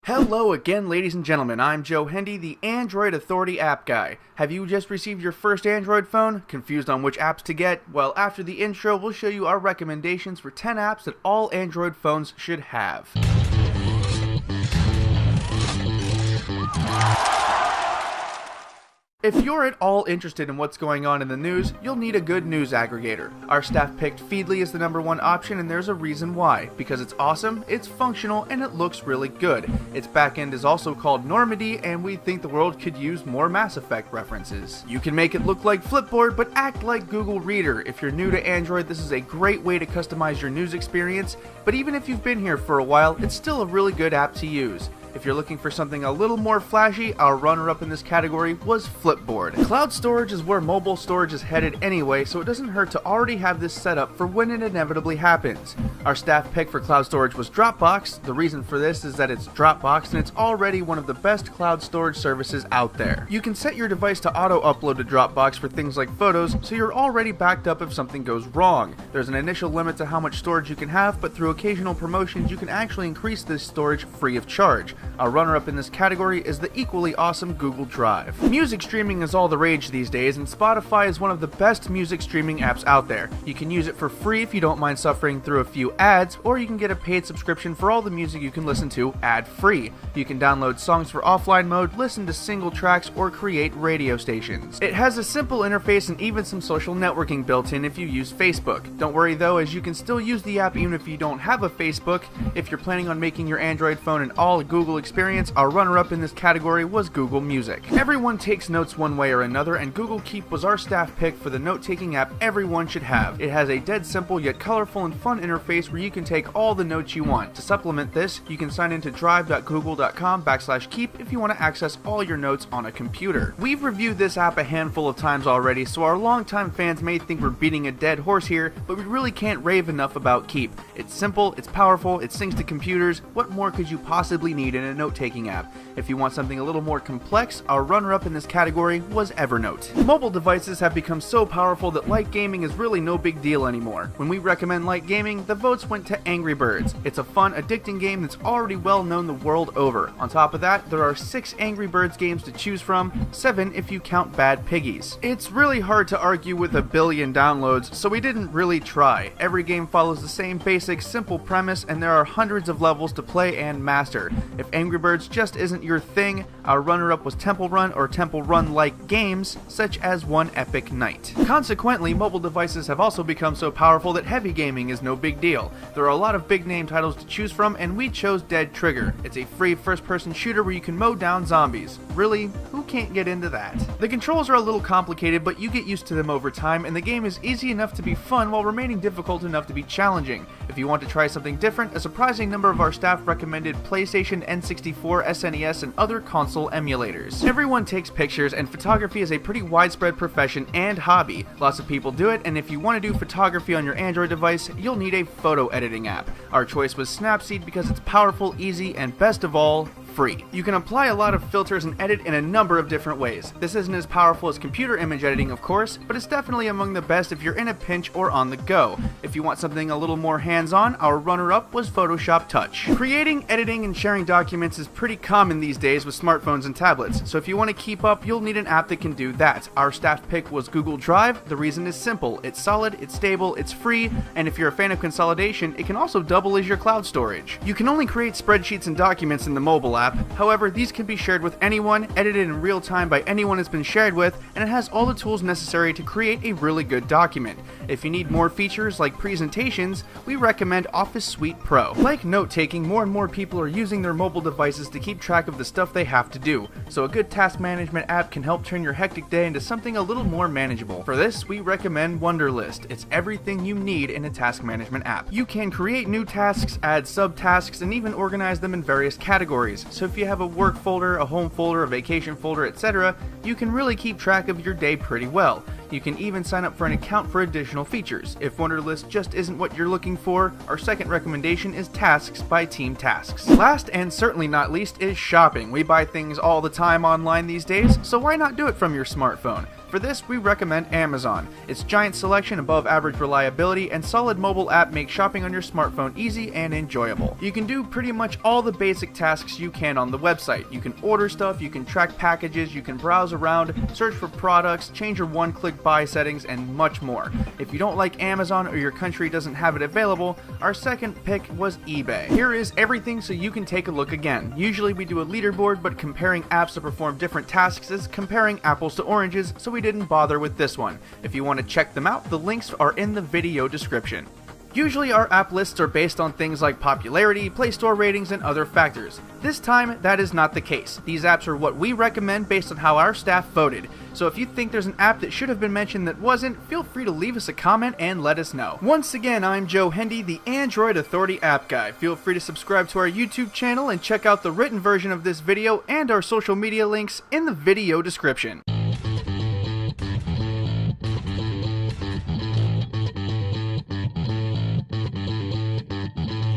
Hello again, ladies and gentlemen. I'm Joe Hendy, the Android Authority app guy. Have you just received your first Android phone? Confused on which apps to get? Well, after the intro, we'll show you our recommendations for 10 apps that all Android phones should have. If you're at all interested in what's going on in the news, you'll need a good news aggregator. Our staff picked Feedly as the #1 option, and there's a reason why. Because it's awesome, it's functional, and it looks really good. Its backend is also called Normandy, and we think the world could use more Mass Effect references. You can make it look like Flipboard, but act like Google Reader. If you're new to Android, this is a great way to customize your news experience, but even if you've been here for a while, it's still a really good app to use. If you're looking for something a little more flashy, our runner-up in this category was Flipboard. Cloud storage is where mobile storage is headed anyway, so it doesn't hurt to already have this set up for when it inevitably happens. Our staff pick for cloud storage was Dropbox. The reason for this is that it's Dropbox and it's already one of the best cloud storage services out there. You can set your device to auto-upload to Dropbox for things like photos, so you're already backed up if something goes wrong. There's an initial limit to how much storage you can have, but through occasional promotions you can actually increase this storage free of charge. Our runner-up in this category is the equally awesome Google Drive. Music streaming is all the rage these days, and Spotify is one of the best music streaming apps out there. You can use it for free if you don't mind suffering through a few ads, or you can get a paid subscription for all the music you can listen to ad-free. You can download songs for offline mode, listen to single tracks, or create radio stations. It has a simple interface and even some social networking built in if you use Facebook. Don't worry though, as you can still use the app even if you don't have a Facebook. If you're planning on making your Android phone an all Google experience, our runner-up in this category was Google Music. Everyone takes notes one way or another, and Google Keep was our staff pick for the note-taking app everyone should have. It has a dead simple yet colorful and fun interface where you can take all the notes you want. To supplement this, you can sign into drive.google.com/keep if you want to access all your notes on a computer. We've reviewed this app a handful of times already, so our longtime fans may think we're beating a dead horse here, but we really can't rave enough about Keep. It's simple, it's powerful, it syncs to computers. What more could you possibly need in a note-taking app? If you want something a little more complex, our runner-up in this category was Evernote. Mobile devices have become so powerful that light gaming is really no big deal anymore. When we recommend light gaming, the votes went to Angry Birds. It's a fun, addicting game that's already well known the world over. On top of that, there are 6 Angry Birds games to choose from, 7 if you count Bad Piggies. It's really hard to argue with a billion downloads, so we didn't really try. Every game follows the same basic, simple premise, and there are hundreds of levels to play and master. If Angry Birds just isn't your thing, our runner-up was Temple Run or Temple Run-like games, such as One Epic Night. Consequently, mobile devices have also become so powerful that heavy gaming is no big deal. There are a lot of big-name titles to choose from, and we chose Dead Trigger. It's a free first-person shooter where you can mow down zombies. Really, who can't get into that? The controls are a little complicated, but you get used to them over time, and the game is easy enough to be fun while remaining difficult enough to be challenging. If you want to try something different, a surprising number of our staff recommended PlayStation, N64, SNES, and other console emulators. Everyone takes pictures, and photography is a pretty widespread profession and hobby. Lots of people do it, and if you want to do photography on your Android device, you'll need a photo editing app. Our choice was Snapseed because it's powerful, easy, and best of all, free. You can apply a lot of filters and edit in a number of different ways. This isn't as powerful as computer image editing, of course, but it's definitely among the best if you're in a pinch or on the go. If you want something a little more hands-on, our runner-up was Photoshop Touch. Creating, editing, and sharing documents is pretty common these days with smartphones and tablets, so if you want to keep up, you'll need an app that can do that. Our staff pick was Google Drive. The reason is simple. It's solid, it's stable, it's free, and if you're a fan of consolidation, it can also double as your cloud storage. You can only create spreadsheets and documents in the mobile app. However, these can be shared with anyone, edited in real time by anyone it's been shared with, and it has all the tools necessary to create a really good document. If you need more features like presentations, we recommend Office Suite Pro. Like note-taking, more and more people are using their mobile devices to keep track of the stuff they have to do, so a good task management app can help turn your hectic day into something a little more manageable. For this, we recommend Wunderlist. It's everything you need in a task management app. You can create new tasks, add subtasks, and even organize them in various categories. So if you have a work folder, a home folder, a vacation folder, etc., you can really keep track of your day pretty well. You can even sign up for an account for additional features. If Wunderlist just isn't what you're looking for, our second recommendation is Tasks by Team Tasks. Last and certainly not least is shopping. We buy things all the time online these days, so why not do it from your smartphone? For For this, we recommend Amazon. Its giant selection, above average reliability, and solid mobile app make shopping on your smartphone easy and enjoyable. You can do pretty much all the basic tasks you can on the website. You can order stuff, you can track packages, you can browse around, search for products, change your one-click buy settings, and much more. If you don't like Amazon or your country doesn't have it available, our second pick was eBay. Here is everything so you can take a look again. Usually we do a leaderboard, but comparing apps that perform different tasks is comparing apples to oranges, so we didn't bother with this one. If you want to check them out, the links are in the video description. Usually our app lists are based on things like popularity, Play Store ratings, and other factors. This time, that is not the case. These apps are what we recommend based on how our staff voted. So if you think there's an app that should have been mentioned that wasn't, feel free to leave us a comment and let us know. Once again, I'm Joe Hendy, the Android Authority App Guy. Feel free to subscribe to our YouTube channel and check out the written version of this video and our social media links in the video description.